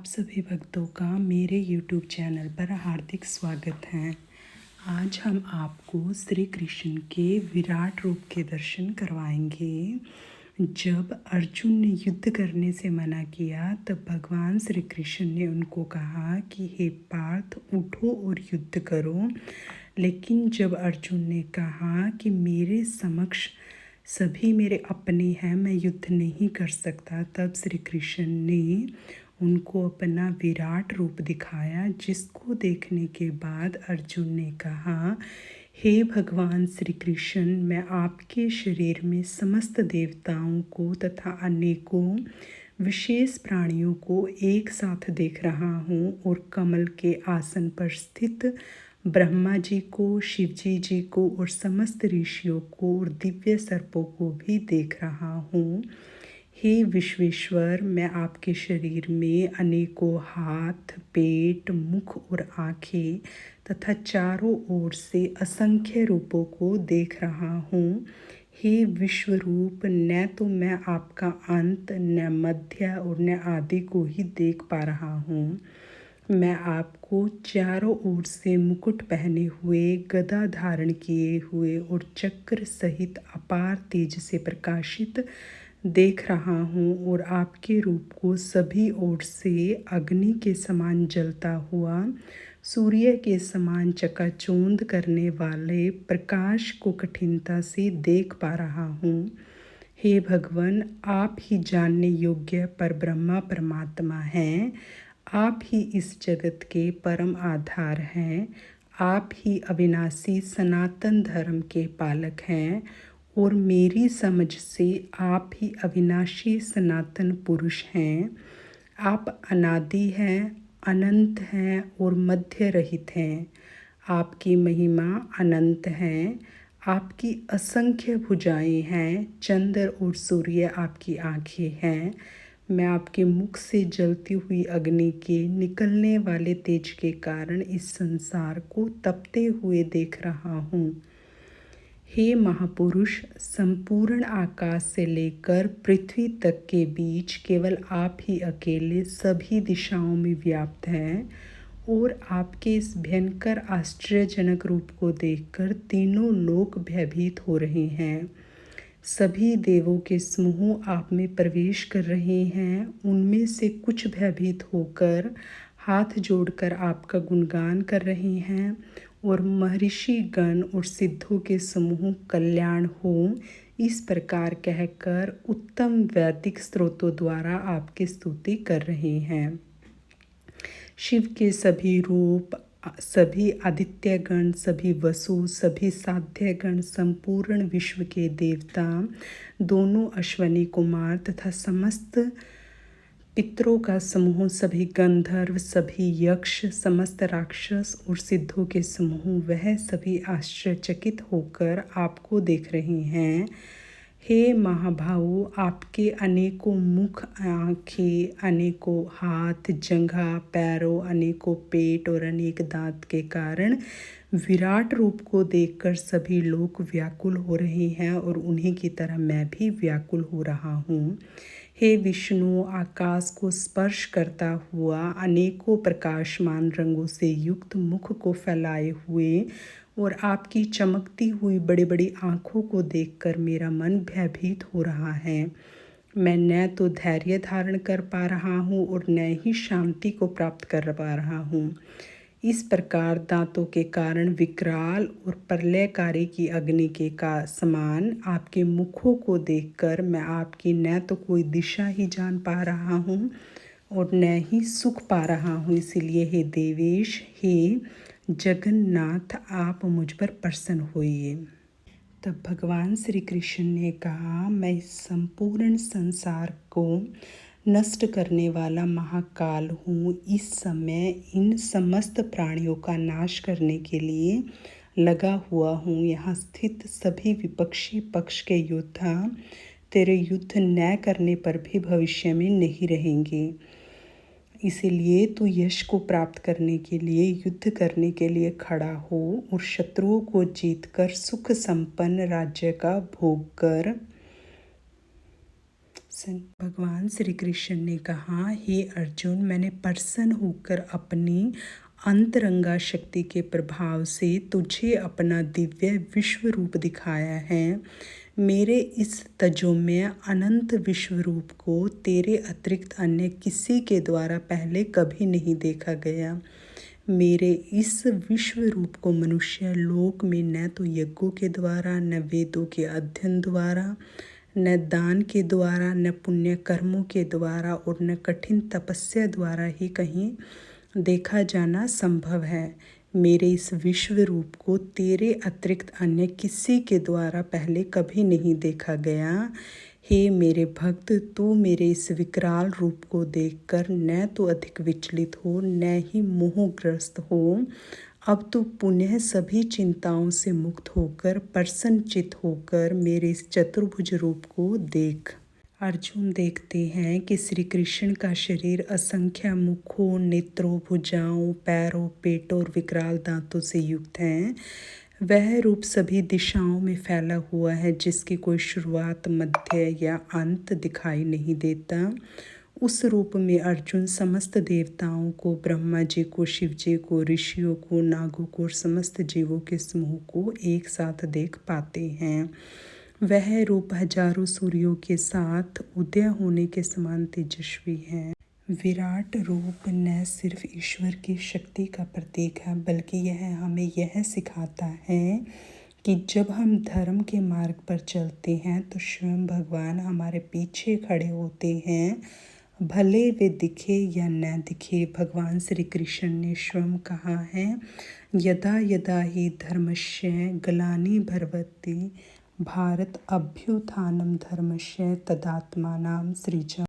सभी भक्तों का मेरे YouTube चैनल पर हार्दिक स्वागत है। आज हम आपको श्री कृष्ण के विराट रूप के दर्शन करवाएंगे। जब अर्जुन ने युद्ध करने से मना किया तब भगवान श्री कृष्ण ने उनको कहा कि हे पार्थ, उठो और युद्ध करो। लेकिन जब अर्जुन ने कहा कि मेरे समक्ष सभी मेरे अपने हैं, मैं युद्ध नहीं कर सकता, तब श्री कृष्ण ने उनको अपना विराट रूप दिखाया, जिसको देखने के बाद अर्जुन ने कहा, हे भगवान श्री कृष्ण, मैं आपके शरीर में समस्त देवताओं को तथा अनेकों विशेष प्राणियों को एक साथ देख रहा हूँ और कमल के आसन पर स्थित ब्रह्मा जी को, शिवजी जी को और समस्त ऋषियों को और दिव्य सर्पों को भी देख रहा हूँ। हे विश्वेश्वर, मैं आपके शरीर में अनेकों हाथ, पेट, मुख और आँखें तथा चारों ओर से असंख्य रूपों को देख रहा हूँ। हे विश्वरूप, न तो मैं आपका अंत, न मध्य और न आदि को ही देख पा रहा हूँ। मैं आपको चारों ओर से मुकुट पहने हुए, गदा धारण किए हुए और चक्र सहित अपार तेज से प्रकाशित देख रहा हूँ और आपके रूप को सभी ओर से अग्नि के समान जलता हुआ, सूर्य के समान चकाचौंध करने वाले प्रकाश को कठिनता से देख पा रहा हूँ। हे भगवान, आप ही जानने योग्य परब्रह्मा परमात्मा हैं। आप ही इस जगत के परम आधार हैं। आप ही अविनाशी सनातन धर्म के पालक हैं और मेरी समझ से आप ही अविनाशी सनातन पुरुष हैं। आप अनादि हैं, अनंत हैं और मध्य रहित हैं। आपकी महिमा अनंत है। आपकी असंख्य भुजाएं हैं। चंद्र और सूर्य आपकी आँखें हैं। मैं आपके मुख से जलती हुई अग्नि के निकलने वाले तेज के कारण इस संसार को तपते हुए देख रहा हूँ। हे महापुरुष, संपूर्ण आकाश से लेकर पृथ्वी तक के बीच केवल आप ही अकेले सभी दिशाओं में व्याप्त हैं और आपके इस भयंकर आश्चर्यजनक रूप को देखकर तीनों लोक भयभीत हो रहे हैं। सभी देवों के समूह आप में प्रवेश कर रहे हैं। उनमें से कुछ भयभीत होकर हाथ जोड़कर आपका गुणगान कर रहे हैं और महर्षि गण और सिद्धों के समूह कल्याण हो इस प्रकार कहकर उत्तम वैदिक स्रोतों द्वारा आपकी स्तुति कर रहे हैं। शिव के सभी रूप, सभी आदित्यगण, सभी वसु, सभी साध्यगण, संपूर्ण विश्व के देवता, दोनों अश्वनी कुमार तथा समस्त पितरों का समूह, सभी गंधर्व, सभी यक्ष, समस्त राक्षस और सिद्धों के समूह, वह सभी आश्चर्यचकित होकर आपको देख रहे हैं। हे महाभाऊ, आपके अनेकों मुख, आँखें, अनेकों हाथ, जंघा, पैरों, अनेकों पेट और अनेक दांत के कारण विराट रूप को देखकर सभी लोग व्याकुल हो रहे हैं और उन्हीं की तरह मैं भी व्याकुल हो रहा हूँ। हे विष्णु, आकाश को स्पर्श करता हुआ अनेकों प्रकाशमान रंगों से युक्त मुख को फैलाए हुए और आपकी चमकती हुई बड़ी बड़ी आँखों को देखकर मेरा मन भयभीत हो रहा है। मैं न तो धैर्य धारण कर पा रहा हूँ और न ही शांति को प्राप्त कर पा रहा हूँ। इस प्रकार दांतों के कारण विकराल और प्रलयकारी की अग्नि के का समान आपके मुखों को देखकर मैं आपकी न तो कोई दिशा ही जान पा रहा हूँ और न ही सुख पा रहा हूँ। इसीलिए हे देवेश, हे जगन्नाथ, आप मुझ पर प्रसन्न होइए। तब भगवान श्री कृष्ण ने कहा, मैं इस संपूर्ण संसार को नष्ट करने वाला महाकाल हूँ। इस समय इन समस्त प्राणियों का नाश करने के लिए लगा हुआ हूँ। यहाँ स्थित सभी विपक्षी पक्ष के योद्धा तेरे युद्ध न करने पर भी भविष्य में नहीं रहेंगे। इसीलिए तू यश को प्राप्त करने के लिए युद्ध करने के लिए खड़ा हो और शत्रुओं को जीतकर सुख संपन्न राज्य का भोग कर भगवान श्री कृष्ण ने कहा, हे अर्जुन, मैंने प्रसन्न होकर अपनी अंतरंगा शक्ति के प्रभाव से तुझे अपना दिव्य विश्व रूप दिखाया है। मेरे इस तजोमय अनंत विश्व रूप को तेरे अतिरिक्त अन्य किसी के द्वारा पहले कभी नहीं देखा गया। मेरे इस विश्व रूप को मनुष्य लोक में न तो यज्ञों के द्वारा, न वेदों के अध्ययन द्वारा, न दान के द्वारा, न पुण्य कर्मों के द्वारा और न कठिन तपस्या द्वारा ही कहीं देखा जाना संभव है। मेरे इस विश्व रूप को तेरे अतिरिक्त अन्य किसी के द्वारा पहले कभी नहीं देखा गया। हे मेरे भक्त, तू मेरे इस विकराल रूप को देखकर न तो अधिक विचलित हो, न ही मोहग्रस्त हो। अब तू पुनः सभी चिंताओं से मुक्त होकर प्रसन्नचित्त होकर मेरे इस चतुर्भुज रूप को देख। अर्जुन देखते हैं कि श्री कृष्ण का शरीर असंख्य मुखों, नेत्रों, भुजाओं, पैरों, पेटों और विकराल दांतों से युक्त है। वह रूप सभी दिशाओं में फैला हुआ है, जिसकी कोई शुरुआत, मध्य या अंत दिखाई नहीं देता। उस रूप में अर्जुन समस्त देवताओं को, ब्रह्मा जी को, शिव जी को, ऋषियों को, नागों को और समस्त जीवों के समूह को एक साथ देख पाते हैं। वह रूप हजारों सूर्यों के साथ उदय होने के समान तेजस्वी है। विराट रूप न सिर्फ ईश्वर की शक्ति का प्रतीक है, बल्कि यह हमें यह सिखाता है कि जब हम धर्म के मार्ग पर चलते हैं तो स्वयं भगवान हमारे पीछे खड़े होते हैं, भले वे दिखे या न दिखे। भगवान श्री कृष्ण ने स्वयं कहा है, यदा यदा हि धर्मस्य ग्लानिर्भवति भारत अभ्युत्थानं धर्मस्य तदात्मानं सृजम्।